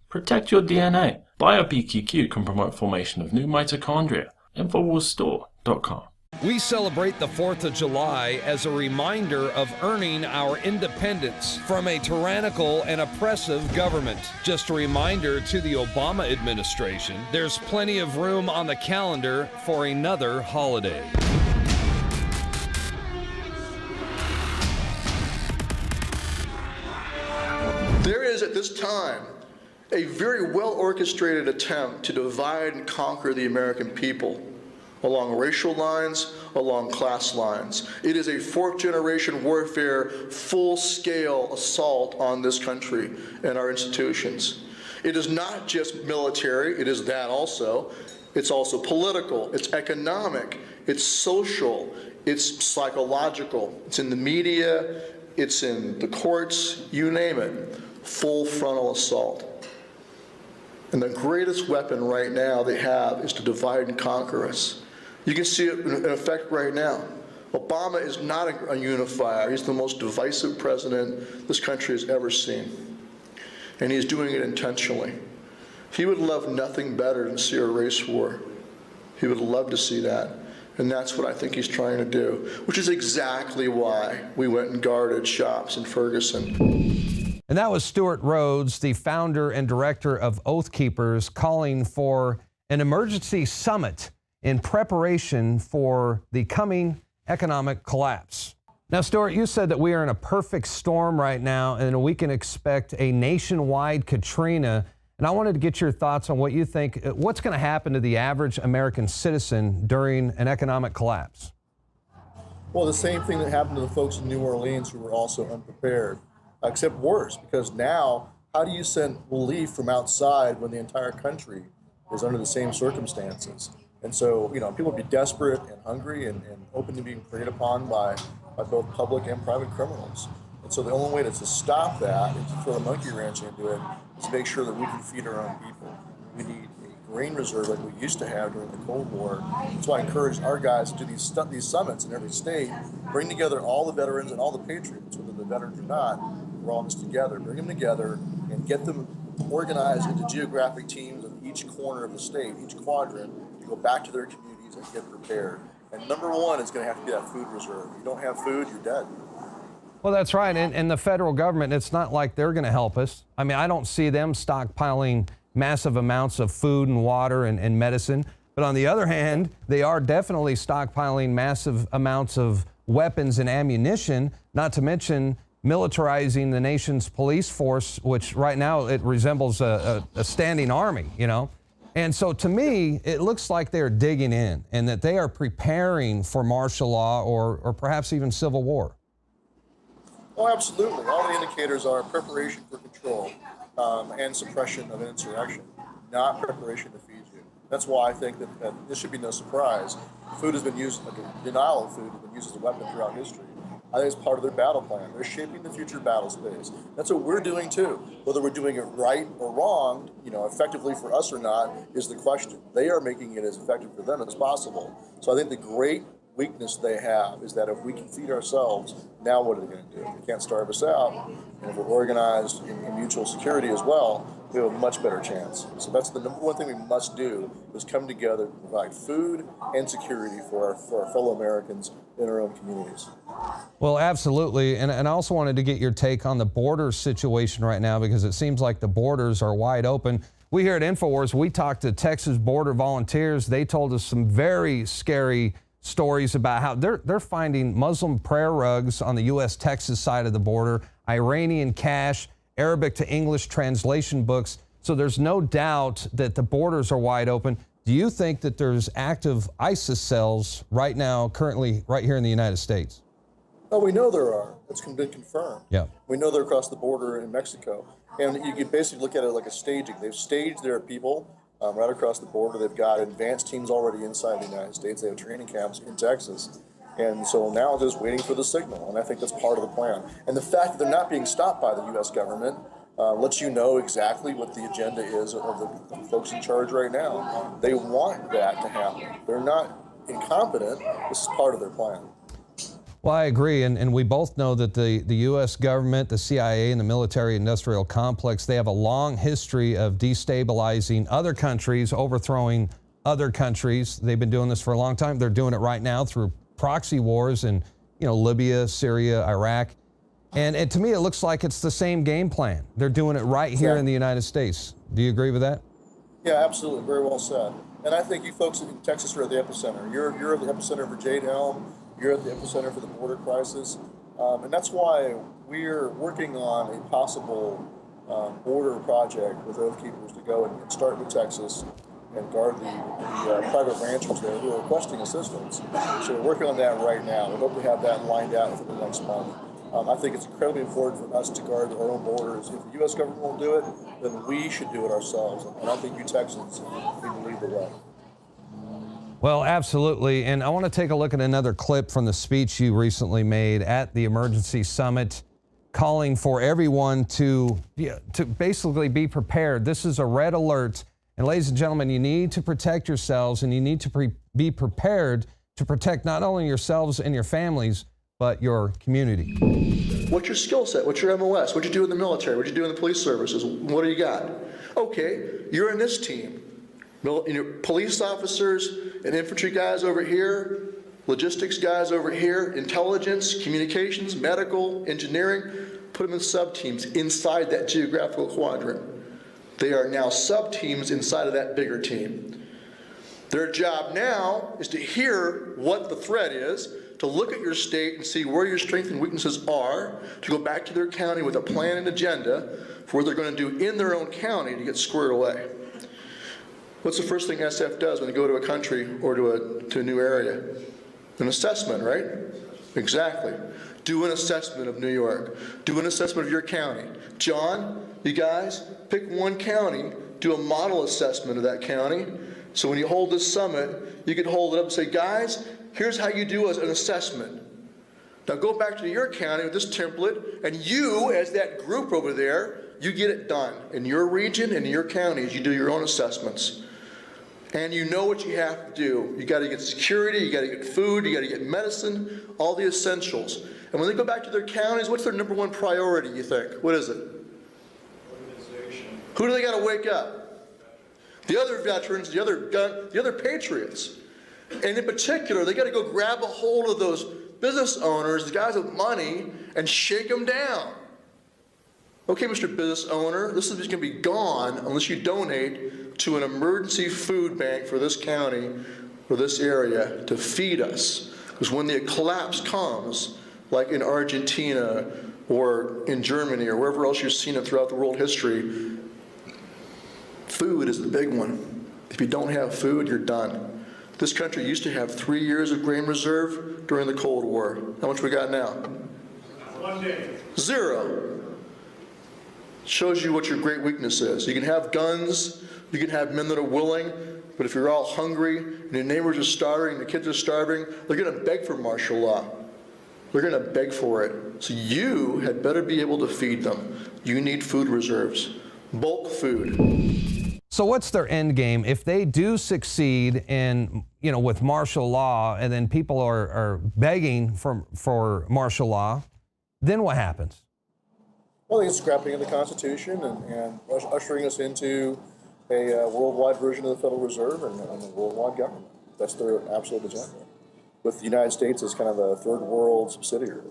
Protect your DNA. BioPQQ can promote formation of new mitochondria. Infowarsstore.com. We celebrate the 4th of July as a reminder of earning our independence from a tyrannical and oppressive government. Just a reminder to the Obama administration, there's plenty of room on the calendar for another holiday. There is at this time a very well-orchestrated attempt to divide and conquer the American people along racial lines, along class lines. It is a fourth-generation warfare, full-scale assault on this country and our institutions. It is not just military, it is that also. It's also political, it's economic, it's social, it's psychological, it's in the media, it's in the courts, you name it. Full frontal assault. And the greatest weapon right now they have is to divide and conquer us. You can see it in effect right now. Obama is not a unifier. He's the most divisive president this country has ever seen. And he's doing it intentionally. He would love nothing better than see a race war. He would love to see that. And that's what I think he's trying to do, which is exactly why we went and guarded shops in Ferguson. And that was Stewart Rhodes, the founder and director of Oath Keepers, calling for an emergency summit in preparation for the coming economic collapse. Now, Stewart, you said that we are in a perfect storm right now and we can expect a nationwide Katrina. And I wanted to get your thoughts on what you think, what's going to happen to the average American citizen during an economic collapse? Well, the same thing that happened to the folks in New Orleans who were also unprepared, except worse, because now how do you send relief from outside when the entire country is under the same circumstances? And so, you know, people would be desperate and hungry and open to being preyed upon by both public and private criminals. And so the only way to stop that and to throw the monkey wrench into it is to make sure that we can feed our own people. We need a grain reserve like we used to have during the Cold War. That's why I encourage our guys to do these summits in every state, bring together all the veterans and all the patriots, whether they're veterans or not. We're all in this together. Bring them together and get them organized into geographic teams in each corner of the state, each quadrant, to go back to their communities and get prepared. And number one is going to have to be that food reserve. If you don't have food, you're dead. Well, that's right. And the federal government, it's not like they're going to help us. I mean, I don't see them stockpiling massive amounts of food and water and medicine. But on the other hand, they are definitely stockpiling massive amounts of weapons and ammunition, not to mention militarizing the nation's police force, which right now it resembles a standing army, you know. And so to me, it looks like they're digging in and that they are preparing for martial law or perhaps even civil war. Oh, absolutely. All the indicators are preparation for control and suppression of insurrection, not preparation to feed you. That's why I think that this should be no surprise. Food has been used, like a denial of food has been used as a weapon throughout history. I think it's part of their battle plan. They're shaping the future battle space. That's what we're doing too. Whether we're doing it right or wrong, you know, effectively for us or not, is the question. They are making it as effective for them as possible. So I think the great weakness they have is that if we can feed ourselves, now what are they going to do? They can't starve us out. And if we're organized in mutual security as well, we have a much better chance. So that's the number one thing we must do, is come together to provide food and security for our fellow Americans in our own communities. Well, absolutely. And I also wanted to get your take on the border situation right now, because it seems like the borders are wide open. We here at Infowars, we talked to Texas border volunteers. They told us some very scary stories about how they're finding Muslim prayer rugs on the U.S.-Texas side of the border, Iranian cash, Arabic to English translation books. So there's no doubt that the borders are wide open. Do you think that there's active ISIS cells right now, currently right here in the United States? Oh, we know there are. It's been confirmed. Yeah. We know they're across the border in Mexico. And you can basically look at it like a staging. They've staged their people right across the border. They've got advanced teams already inside the United States. They have training camps in Texas. And so now they're just waiting for the signal. And I think that's part of the plan. And the fact that they're not being stopped by the U.S. government lets you know exactly what the agenda is of the folks in charge right now. They want that to happen. They're not incompetent. This is part of their plan. Well, I agree, and we both know that the U.S. government, the CIA, and the military-industrial complex, they have a long history of destabilizing other countries, overthrowing other countries. They've been doing this for a long time. They're doing it right now through proxy wars in, Libya, Syria, Iraq. And to me, it looks like it's the same game plan. They're doing it right here in the United States. Do you agree with that? Yeah, absolutely. Very well said. And I think you folks in Texas are at the epicenter. You're at the epicenter for Jade Helm. You're at the epicenter for the border crisis. And that's why we're working on a possible border project with Oath Keepers to go and start with Texas and guard the private ranchers there who are requesting assistance. So we're working on that right now. We hope to have that lined out for the next month. I think it's incredibly important for us to guard our own borders. If the U.S. government won't do it, then we should do it ourselves. And I think you Texans need to lead the way. Well, absolutely. And I want to take a look at another clip from the speech you recently made at the emergency summit, calling for everyone to basically be prepared. This is a red alert. And ladies and gentlemen, you need to protect yourselves, and you need to be prepared to protect not only yourselves and your families, but your community. What's your skill set? What's your MOS? What you do in the military? What you do in the police services? What do you got? Okay, you're in this team. Police officers and infantry guys over here, logistics guys over here, intelligence, communications, medical, engineering, put them in sub-teams inside that geographical quadrant. They are now sub-teams inside of that bigger team. Their job now is to hear what the threat is, to look at your state and see where your strengths and weaknesses are, to go back to their county with a plan and agenda for what they're going to do in their own county to get squared away. What's the first thing SF does when they go to a country or to a new area? An assessment, right? Exactly. Do an assessment of New York. Do an assessment of your county. John, you guys, pick one county, do a model assessment of that county. So when you hold this summit, you can hold it up and say, guys, here's how you do an assessment. Now go back to your county with this template, and you, as that group over there, you get it done. In your region and in your counties, you do your own assessments. And you know what you have to do. You got to get security, you got to get food, you got to get medicine, all the essentials. And when they go back to their counties, what's their number one priority, you think? What is it? Organization. Who do they got to wake up? The other veterans, the other patriots. And in particular, they got to go grab a hold of those business owners, the guys with money, and shake them down. Okay, Mr. Business Owner, this is going to be gone unless you donate to an emergency food bank for this county or this area to feed us. Because when the collapse comes, like in Argentina or in Germany or wherever else you've seen it throughout the world history, food is the big one. If you don't have food, you're done. This country used to have 3 years of grain reserve during the Cold War. How much we got now? 1 day. 0. Shows you what your great weakness is. You can have guns, you can have men that are willing, but if you're all hungry and your neighbors are starving, the kids are starving, they're going to beg for martial law. They're going to beg for it. So you had better be able to feed them. You need food reserves, bulk food. So what's their end game? If they do succeed in, with martial law, and then people are begging for martial law, then what happens? Well, it's scrapping of the Constitution and ushering us into a worldwide version of the Federal Reserve and a worldwide government. That's their absolute agenda, with the United States as kind of a third world subsidiary.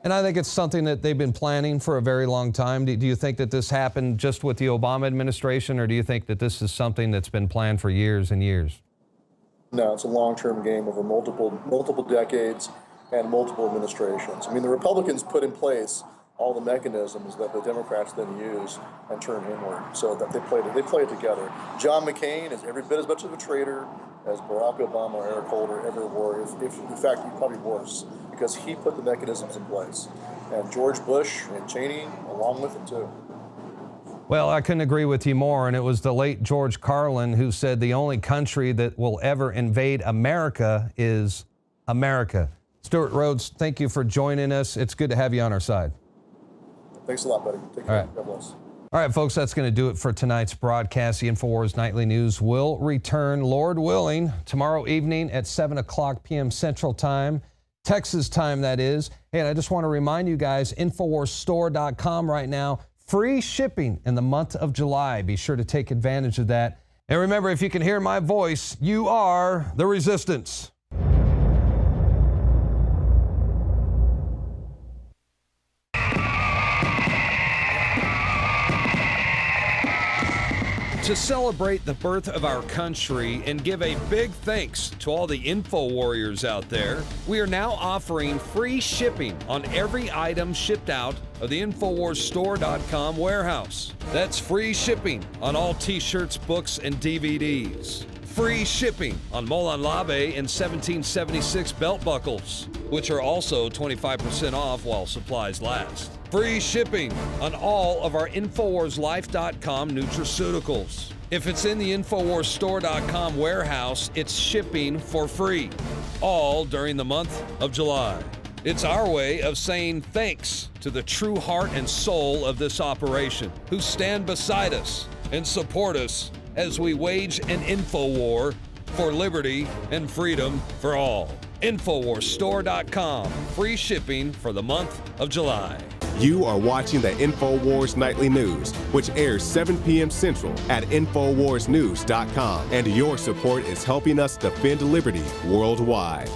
And I think it's something that they've been planning for a very long time. Do you think that this happened just with the Obama administration, or do you think that this is something that's been planned for years and years? No, it's a long-term game over multiple decades and multiple administrations. I mean, the Republicans put in place all the mechanisms that the Democrats then use and turn inward, so that they play it together. John McCain is every bit as much of a traitor as Barack Obama or Eric Holder ever were. If in fact, he's probably worse, because he put the mechanisms in place. And George Bush and Cheney along with it too. Well, I couldn't agree with you more, and it was the late George Carlin who said the only country that will ever invade America is America. Stewart Rhodes, thank you for joining us. It's good to have you on our side. Thanks a lot, buddy. Take care. All right. God bless. All right, folks, that's going to do it for tonight's broadcast. The Infowars Nightly News will return, Lord willing, tomorrow evening at 7 o'clock p.m. Central Time. Texas time, that is. And I just want to remind you guys, InfoWarsStore.com right now, free shipping in the month of July. Be sure to take advantage of that. And remember, if you can hear my voice, you are the resistance. To celebrate the birth of our country and give a big thanks to all the info warriors out there, we are now offering free shipping on every item shipped out of the InfoWarsStore.com warehouse. That's free shipping on all t-shirts, books, and DVDs. Free shipping on Molon Labe and 1776 belt buckles, which are also 25% off while supplies last. Free shipping on all of our InfoWarsLife.com nutraceuticals. If it's in the InfoWarsStore.com warehouse, it's shipping for free, all during the month of July. It's our way of saying thanks to the true heart and soul of this operation, who stand beside us and support us as we wage an info war for liberty and freedom for all. InfoWarsStore.com, free shipping for the month of July. You are watching the Infowars Nightly News, which airs 7 p.m. Central at InfoWarsNews.com. And your support is helping us defend liberty worldwide.